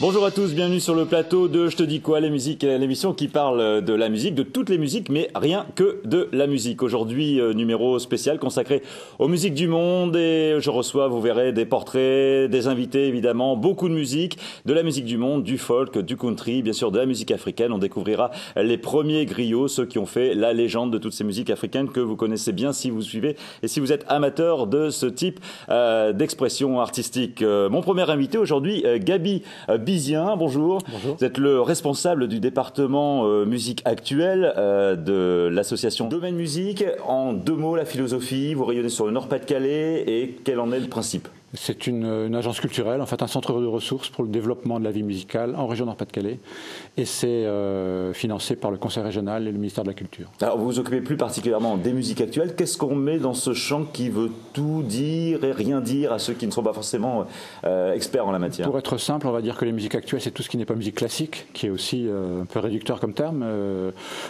Bonjour à tous, bienvenue sur le plateau de Je te dis quoi, les musiques, l'émission qui parle de la musique, de toutes les musiques, mais rien que de la musique. Aujourd'hui, numéro spécial consacré aux musiques du monde et je reçois, vous verrez, des portraits, des invités évidemment, beaucoup de musique, de la musique du monde, du folk, du country, bien sûr de la musique africaine. On découvrira les premiers griots, ceux qui ont fait la légende de toutes ces musiques africaines que vous connaissez bien si vous suivez et si vous êtes amateur de ce type d'expression artistique. Mon premier invité aujourd'hui, Gaby Bizien, bonjour. Bonjour. Vous êtes le responsable du département musique actuelle de l'association Domaine Musique. En deux mots, la philosophie, vous rayonnez sur le Nord-Pas-de-Calais et quel en est le principe ? C'est une agence culturelle, en fait un centre de ressources pour le développement de la vie musicale en région Nord-Pas-de-Calais. Et c'est financé par le Conseil régional et le ministère de la Culture. Alors vous vous occupez plus particulièrement des musiques actuelles. Qu'est-ce qu'on met dans ce champ qui veut tout dire et rien dire à ceux qui ne sont pas forcément experts en la matière ? Pour être simple, on va dire que les musiques actuelles, c'est tout ce qui n'est pas musique classique, qui est aussi un peu réducteur comme terme.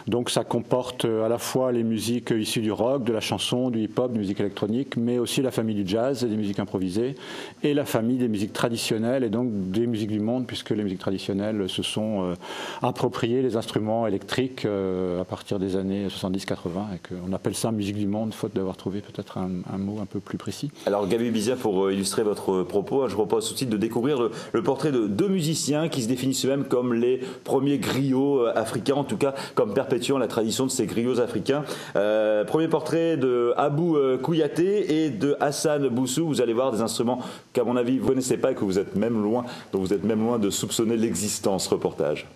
Donc ça comporte à la fois les musiques issues du rock, de la chanson, du hip-hop, de la musique électronique, mais aussi la famille du jazz et des musiques improvisées. Et la famille des musiques traditionnelles et donc des musiques du monde, puisque les musiques traditionnelles se sont appropriées les instruments électriques à partir des années 70-80 et qu'on appelle ça musique du monde, faute d'avoir trouvé peut-être un mot un peu plus précis. Alors Gaby Bizien, pour illustrer votre propos, je propose tout de suite de découvrir le portrait de deux musiciens qui se définissent eux-mêmes comme les premiers griots africains, en tout cas comme perpétuant la tradition de ces griots africains. Premier portrait de Abou Kouyaté et de Hassan Boussou. Vous allez voir des instruments qu'à mon avis vous ne connaissez pas et que dont vous êtes même loin de soupçonner l'existence. Reportage.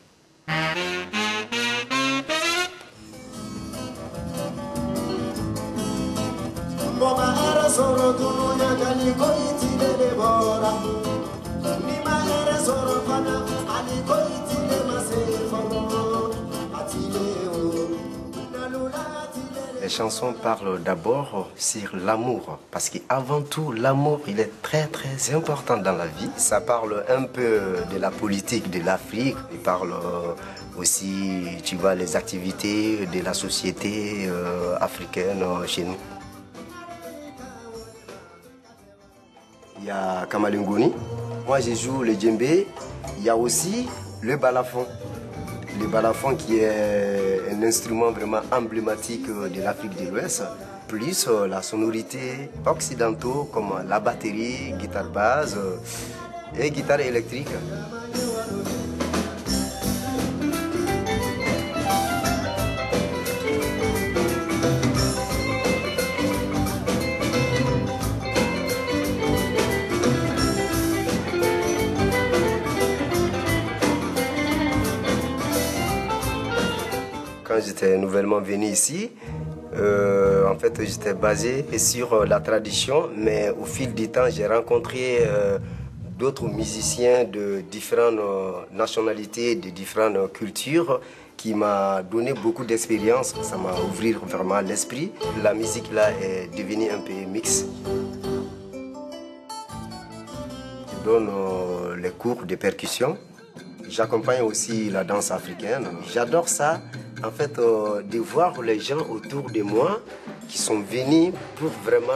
Les chansons parlent d'abord sur l'amour, parce qu'avant tout, l'amour, il est très très important dans la vie. Ça parle un peu de la politique de l'Afrique, il parle aussi, tu vois, les activités de la société africaine chez nous. Il y a Kamalingoni, moi je joue le djembé, il y a aussi le balafon. Le balafon qui est un instrument vraiment emblématique de l'Afrique de l'Ouest, plus la sonorité occidentale comme la batterie, guitare basse et guitare électrique. Quand j'étais nouvellement venu ici, en fait j'étais basé sur la tradition, mais au fil du temps j'ai rencontré d'autres musiciens de différentes nationalités, de différentes cultures qui m'a donné beaucoup d'expérience, ça m'a ouvert vraiment l'esprit. La musique là est devenue un peu mixte. Je donne les cours de percussion. J'accompagne aussi la danse africaine. J'adore ça, en fait, de voir les gens autour de moi qui sont venus pour vraiment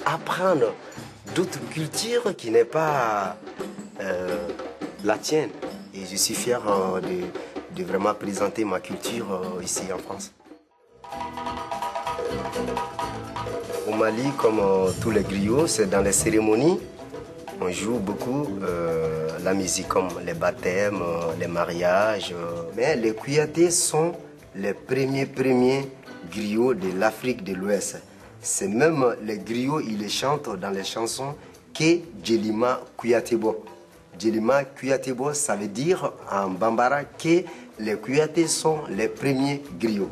apprendre d'autres cultures qui n'est pas la tienne. Et je suis fier de vraiment présenter ma culture ici en France. Au Mali, comme tous les griots, c'est dans les cérémonies. On joue beaucoup la musique comme les baptêmes, les mariages. Mais les Kouyatés sont les premiers griots de l'Afrique de l'Ouest. C'est même les griots, ils les chantent dans les chansons que Djelima Kouyatebo. Djelima Kouyatebo, ça veut dire en bambara que les Kouyatés sont les premiers griots.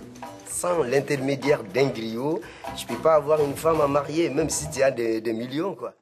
Sans l'intermédiaire d'un griot, je ne peux pas avoir une femme à marier, même si tu as des millions, quoi.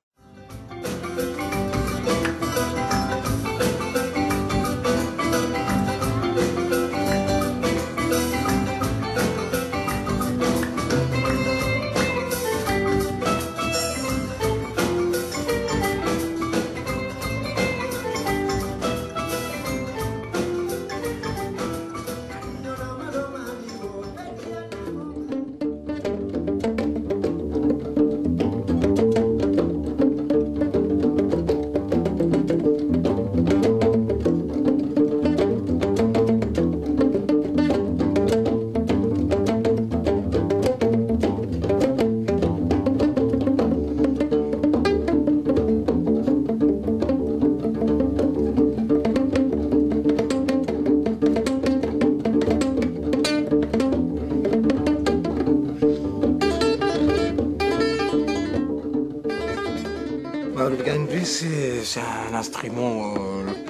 c'est un instrument,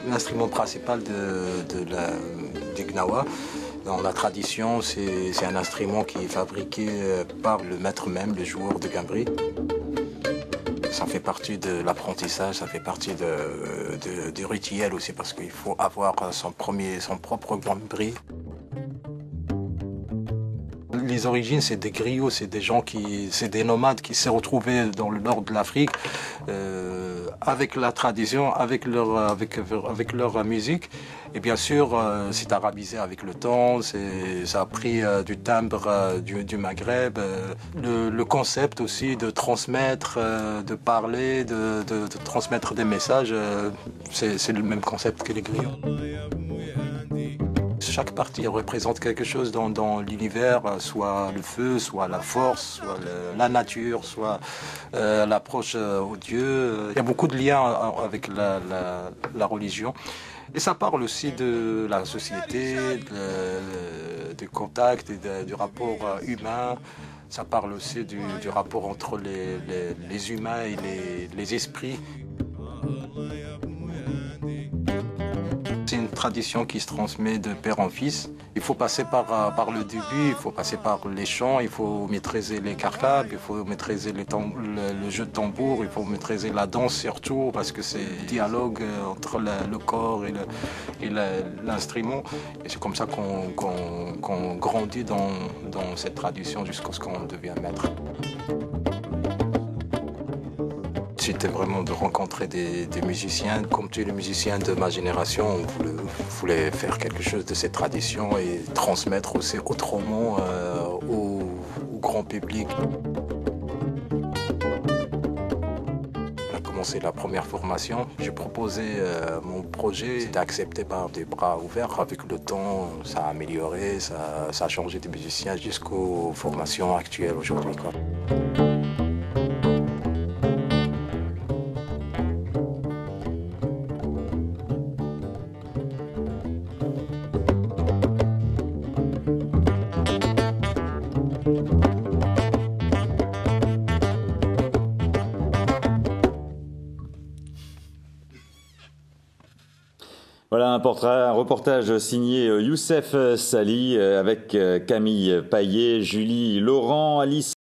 l'instrument principal du gnawa. Dans la tradition, c'est un instrument qui est fabriqué par le maître même, le joueur de gambri. Ça fait partie de l'apprentissage, ça fait partie du rituel aussi, parce qu'il faut avoir son propre gambri. Les origines, c'est des griots, c'est des nomades qui s'est retrouvés dans le nord de l'Afrique avec la tradition, avec leur musique. Et bien sûr, c'est arabisé avec le temps, ça a pris du timbre du Maghreb. Le concept aussi de transmettre, de parler, de transmettre des messages, c'est le même concept que les griots. Chaque partie représente quelque chose dans l'univers, soit le feu, soit la force, soit la nature, soit l'approche au Dieu. Il y a beaucoup de liens avec la religion. Et ça parle aussi de la société, du contact, du rapport humain. Ça parle aussi du rapport entre les humains et les esprits. C'est une tradition qui se transmet de père en fils. Il faut passer par le début, il faut passer par les chants, il faut maîtriser les carcabes, il faut maîtriser le jeu de tambour, il faut maîtriser la danse surtout, parce que c'est le dialogue entre le corps et l'instrument. Et c'est comme ça qu'on grandit dans cette tradition jusqu'à ce qu'on devient maître. C'était vraiment de rencontrer des musiciens. Comme tous les musiciens de ma génération, on voulait faire quelque chose de cette tradition et transmettre aussi autrement au grand public. On a commencé la première formation. J'ai proposé mon projet, c'était accepté par des bras ouverts. Avec le temps, ça a amélioré, ça a changé des musiciens jusqu'aux formations actuelles aujourd'hui. Voilà un reportage signé Youssef Sali avec Camille Paillet, Julie Laurent, Alice